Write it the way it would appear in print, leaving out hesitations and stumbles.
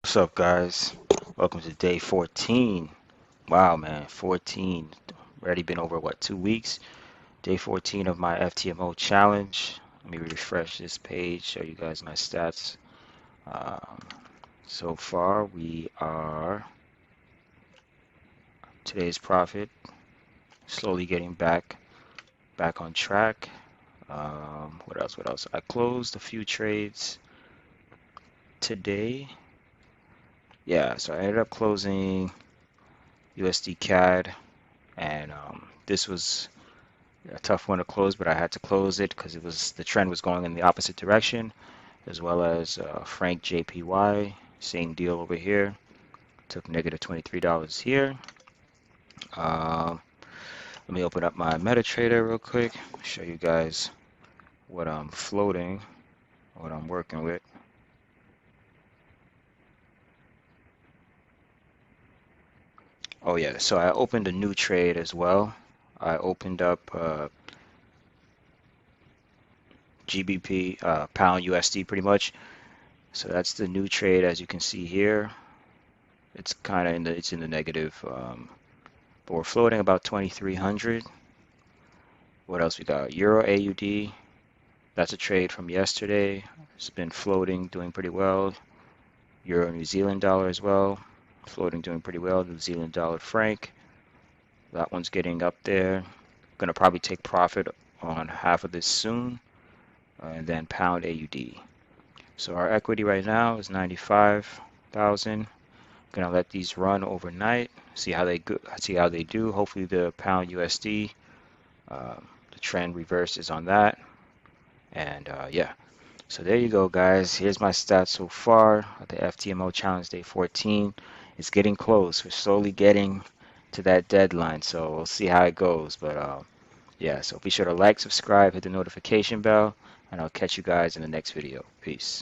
What's up, guys? Welcome to day 14. Wow, man, 14. Already been over, what, 2 weeks? Day 14 of my Ftmo challenge. Let me refresh this page, show you guys my stats. Um, so far, we are today's profit, slowly getting back on track. What else? What else? I closed a few trades today. Yeah, so I ended up closing USD CAD, and this was a tough one to close, but I had to close it because the trend was going in the opposite direction, as well as Frank JPY, same deal over here. Took negative $23 here. Um, Let me open up my MetaTrader real quick, show you guys what I'm floating, what I'm working with. Oh yeah, so I opened a new trade as well. I opened up GBP, pound USD pretty much. So that's the new trade, as you can see here. It's kind of in the negative, but we're floating about 2,300. What else we got? Euro AUD. That's a trade from yesterday. It's been floating, doing pretty well. Euro New Zealand dollar as well, floating, doing pretty well. New Zealand dollar franc. That one's getting up there. Gonna probably take profit on half of this soon. And then pound AUD. So our equity right now is 95,000. Gonna let these run overnight. See how they go, see how they do. Hopefully the pound USD, the trend reverses on that. And yeah, so there you go, guys. Here's my stats so far of the FTMO challenge day 14. It's getting close. We're slowly getting to that deadline, so we'll see how it goes. But yeah, so be sure to like, subscribe, hit the notification bell, and I'll catch you guys in the next video. Peace.